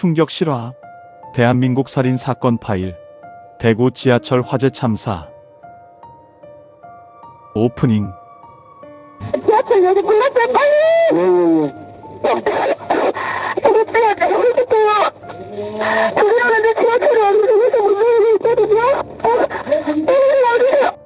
충격 실화. 대한민국 살인 사건 파일. 대구 지하철 화재 참사. 오프닝. 지하철 여기 불났어요, 빨리! 저기 빼야돼, 여기 있어요. 저기 하는데 지하철이 어디서 무슨 일이 있거든요? 어디서?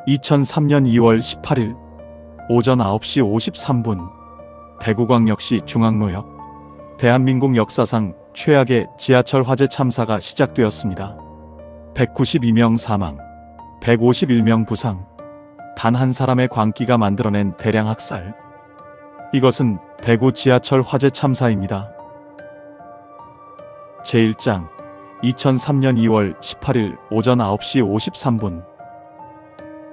2003년 2월 18일 오전 9시 53분 대구광역시 중앙로역. 대한민국 역사상 최악의 지하철 화재 참사가 시작되었습니다. 192명 사망, 151명 부상, 단 한 사람의 광기가 만들어낸 대량 학살. 이것은 대구 지하철 화재 참사입니다. 제1장 2003년 2월 18일 오전 9시 53분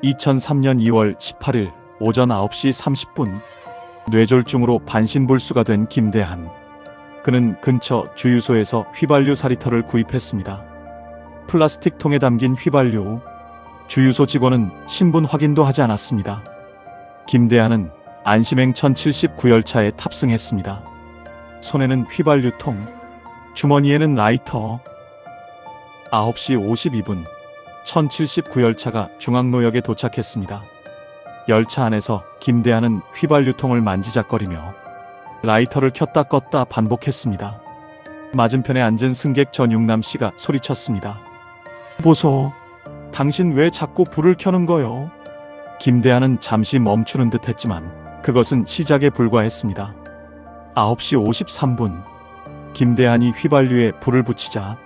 2003년 2월 18일 오전 9시 30분 뇌졸중으로 반신불수가 된 김대한. 그는 근처 주유소에서 휘발유 사리터를 구입했습니다. 플라스틱 통에 담긴 휘발유. 주유소 직원은 신분 확인도 하지 않았습니다. 김대한은 안심행 1079열차에 탑승했습니다. 손에는 휘발유통, 주머니에는 라이터. 9시 52분 1079열차가 중앙로역에 도착했습니다. 열차 안에서 김대한은 휘발유통을 만지작거리며 라이터를 켰다 껐다 반복했습니다. 맞은편에 앉은 승객 전육남 씨가 소리쳤습니다. 보소, 당신 왜 자꾸 불을 켜는 거요? 김대한은 잠시 멈추는 듯 했지만 그것은 시작에 불과했습니다. 9시 53분 김대한이 휘발유에 불을 붙이자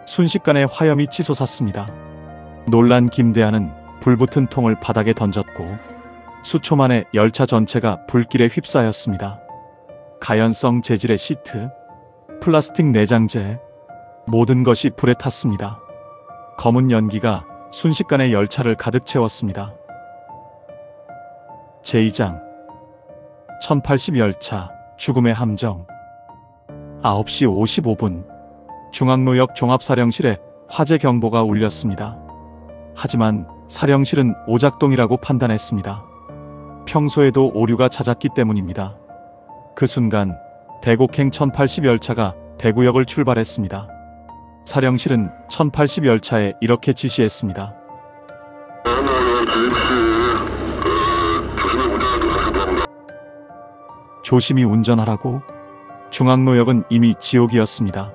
순식간에 화염이 치솟았습니다. 놀란 김대한은 불붙은 통을 바닥에 던졌고 수초 만에 열차 전체가 불길에 휩싸였습니다. 가연성 재질의 시트, 플라스틱 내장재, 모든 것이 불에 탔습니다. 검은 연기가 순식간에 열차를 가득 채웠습니다. 제2장 1080열차 죽음의 함정. 9시 55분 중앙로역 종합사령실에 화재 경보가 울렸습니다. 하지만 사령실은 오작동이라고 판단했습니다. 평소에도 오류가 잦았기 때문입니다. 그 순간 대곡행 1080열차가 대구역을 출발했습니다. 사령실은 1080열차에 이렇게 지시했습니다. 조심히 운전하라고? 중앙로역은 이미 지옥이었습니다.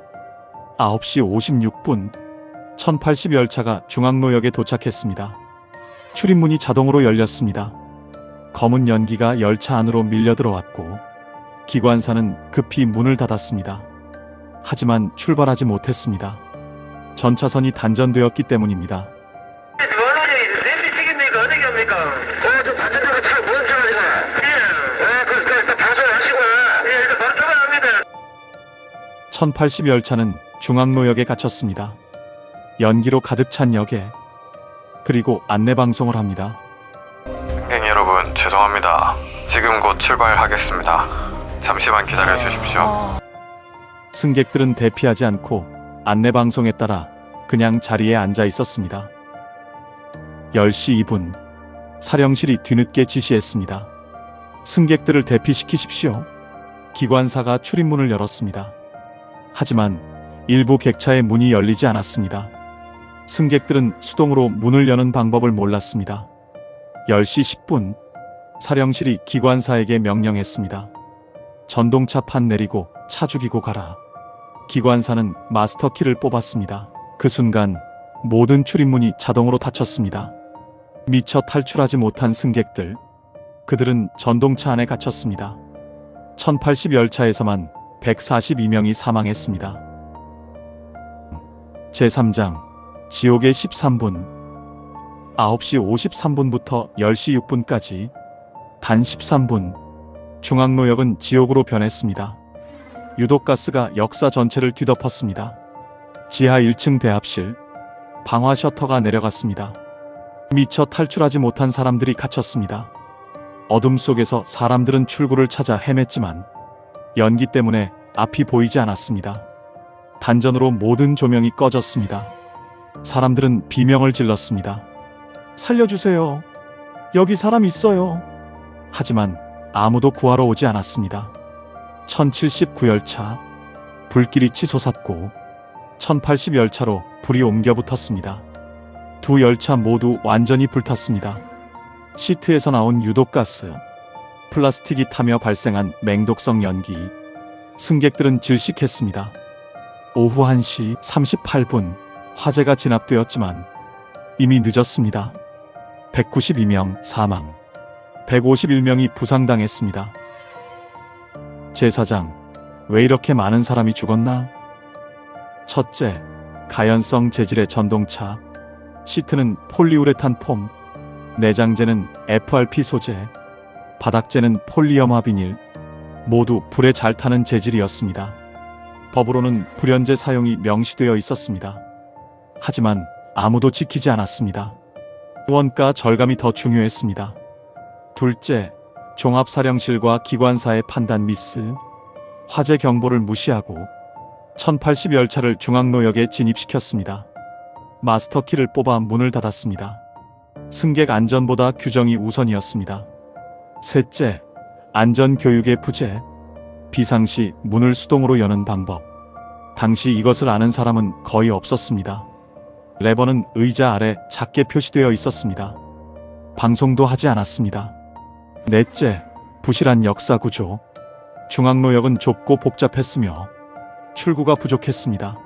9시 56분 1080열차가 중앙로역에 도착했습니다. 출입문이 자동으로 열렸습니다. 검은 연기가 열차 안으로 밀려 들어왔고 기관사는 급히 문을 닫았습니다. 하지만 출발하지 못했습니다. 전차선이 단전되었기 때문입니다. 좀 반대쪽으로 차 멈춰가지고. 그 방송하시고. 일단 바로 출발합니다. 1080열차는 중앙로역에 갇혔습니다. 연기로 가득 찬 역에. 그리고 안내방송을 합니다. 승객 여러분, 죄송합니다. 지금 곧 출발하겠습니다. 잠시만 기다려 주십시오. 승객들은 대피하지 않고 안내방송에 따라 그냥 자리에 앉아 있었습니다. 10시 2분 사령실이 뒤늦게 지시했습니다. 승객들을 대피시키십시오. 기관사가 출입문을 열었습니다. 하지만 일부 객차의 문이 열리지 않았습니다. 승객들은 수동으로 문을 여는 방법을 몰랐습니다. 10시 10분 사령실이 기관사에게 명령했습니다. 전동차판 내리고 차 죽이고 가라. 기관사는 마스터키를 뽑았습니다. 그 순간 모든 출입문이 자동으로 닫혔습니다. 미처 탈출하지 못한 승객들. 그들은 전동차 안에 갇혔습니다. 1080열차에서만 142명이 사망했습니다. 제3장 지옥의 13분 9시 53분부터 10시 6분까지 단 13분 중앙로역은 지옥으로 변했습니다. 유독가스가 역사 전체를 뒤덮었습니다. 지하 1층 대합실, 방화 셔터가 내려갔습니다. 미처 탈출하지 못한 사람들이 갇혔습니다. 어둠 속에서 사람들은 출구를 찾아 헤맸지만 연기 때문에 앞이 보이지 않았습니다. 단전으로 모든 조명이 꺼졌습니다. 사람들은 비명을 질렀습니다. 살려주세요. 여기 사람 있어요. 하지만 아무도 구하러 오지 않았습니다. 1079열차 불길이 치솟았고 1080 열차로 불이 옮겨 붙었습니다. 두 열차 모두 완전히 불탔습니다. 시트에서 나온 유독가스, 플라스틱이 타며 발생한 맹독성 연기, 승객들은 질식했습니다. 오후 1시 38분 화재가 진압되었지만 이미 늦었습니다. 192명 사망, 151명이 부상당했습니다. 제사장, 왜 이렇게 많은 사람이 죽었나? 첫째, 가연성 재질의 전동차. 시트는 폴리우레탄 폼, 내장재는 FRP 소재, 바닥재는 폴리어마 비닐, 모두 불에 잘 타는 재질이었습니다. 법으로는 불연재 사용이 명시되어 있었습니다. 하지만 아무도 지키지 않았습니다. 원가 절감이 더 중요했습니다. 둘째, 종합사령실과 기관사의 판단 미스. 화재 경보를 무시하고 1080 열차를 중앙로역에 진입시켰습니다. 마스터키를 뽑아 문을 닫았습니다. 승객 안전보다 규정이 우선이었습니다. 셋째, 안전교육의 부재. 비상시 문을 수동으로 여는 방법. 당시 이것을 아는 사람은 거의 없었습니다. 레버는 의자 아래 작게 표시되어 있었습니다. 방송도 하지 않았습니다. 넷째, 부실한 역사 구조. 중앙로역은 좁고 복잡했으며 출구가 부족했습니다.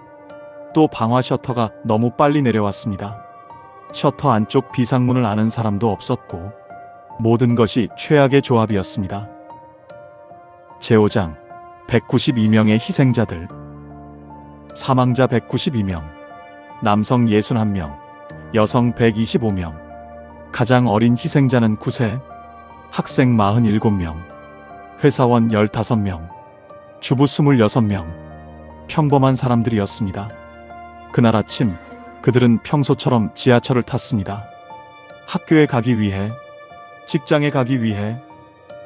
또 방화 셔터가 너무 빨리 내려왔습니다. 셔터 안쪽 비상문을 아는 사람도 없었고 모든 것이 최악의 조합이었습니다. 제5장 192명의 희생자들. 사망자 192명, 남성 61명, 여성 125명. 가장 어린 희생자는 9세, 학생 47명, 회사원 15명, 주부 26명. 평범한 사람들이었습니다. 그날 아침 그들은 평소처럼 지하철을 탔습니다. 학교에 가기 위해, 직장에 가기 위해.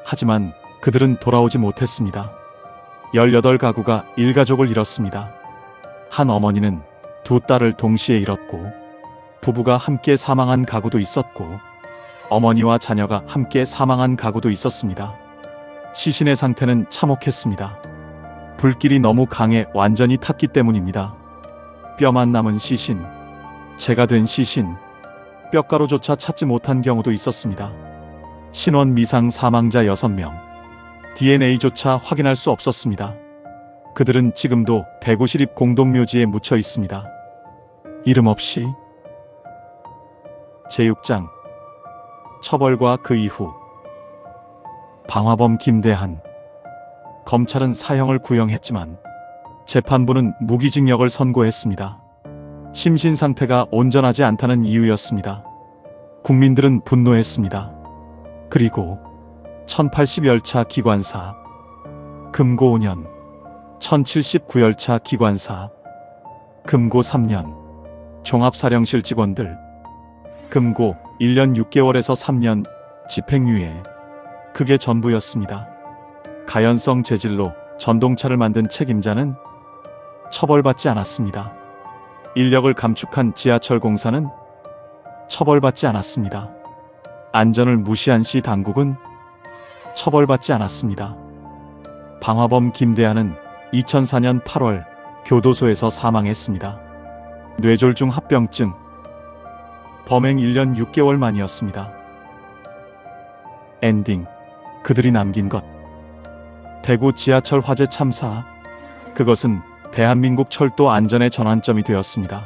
하지만 그들은 돌아오지 못했습니다. 18가구가 일가족을 잃었습니다. 한 어머니는 두 딸을 동시에 잃었고 부부가 함께 사망한 가구도 있었고 어머니와 자녀가 함께 사망한 가구도 있었습니다. 시신의 상태는 참혹했습니다. 불길이 너무 강해 완전히 탔기 때문입니다. 뼈만 남은 시신, 재가 된 시신, 뼈가루조차 찾지 못한 경우도 있었습니다. 신원 미상 사망자 6명, DNA조차 확인할 수 없었습니다. 그들은 지금도 대구시립 공동묘지에 묻혀 있습니다. 이름 없이. 제6장 처벌과 그 이후. 방화범 김대한. 검찰은 사형을 구형했지만 재판부는 무기징역을 선고했습니다. 심신 상태가 온전하지 않다는 이유였습니다. 국민들은 분노했습니다. 그리고 1080 열차 기관사, 금고 5년, 1079 열차 기관사, 금고 3년, 종합사령실 직원들, 금고 1년 6개월에서 3년, 집행유예. 그게 전부였습니다. 가연성 재질로 전동차를 만든 책임자는 처벌받지 않았습니다. 인력을 감축한 지하철 공사는 처벌받지 않았습니다. 안전을 무시한 시 당국은 처벌받지 않았습니다. 방화범 김대한은 2004년 8월 교도소에서 사망했습니다. 뇌졸중 합병증. 범행 1년 6개월 만이었습니다. 엔딩. 그들이 남긴 것. 대구 지하철 화재 참사. 그것은 대한민국 철도 안전의 전환점이 되었습니다.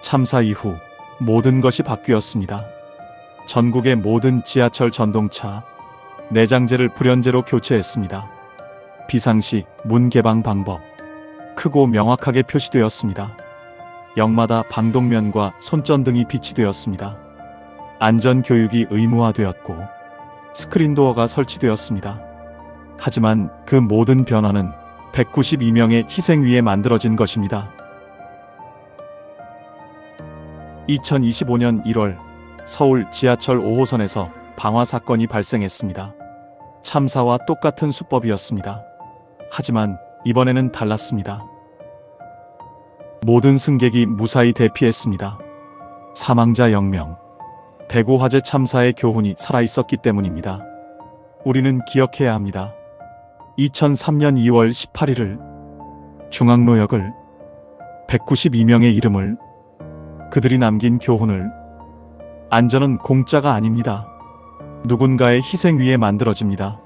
참사 이후 모든 것이 바뀌었습니다. 전국의 모든 지하철 전동차, 내장재를 불연재로 교체했습니다. 비상시 문 개방 방법. 크고 명확하게 표시되었습니다. 역마다 방독면과 손전등이 비치되었습니다. 안전교육이 의무화되었고 스크린도어가 설치되었습니다. 하지만 그 모든 변화는 192명의 희생 위에 만들어진 것입니다. 2025년 1월 서울 지하철 5호선에서 방화 사건이 발생했습니다. 참사와 똑같은 수법이었습니다. 하지만 이번에는 달랐습니다. 모든 승객이 무사히 대피했습니다. 사망자 0명. 대구 화재 참사의 교훈이 살아있었기 때문입니다. 우리는 기억해야 합니다. 2003년 2월 18일을 중앙로역을, 192명의 이름을, 그들이 남긴 교훈을. 안전은 공짜가 아닙니다. 누군가의 희생 위에 만들어집니다.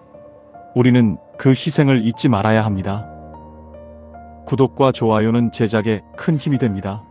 우리는 그 희생을 잊지 말아야 합니다. 구독과 좋아요는 제작에 큰 힘이 됩니다.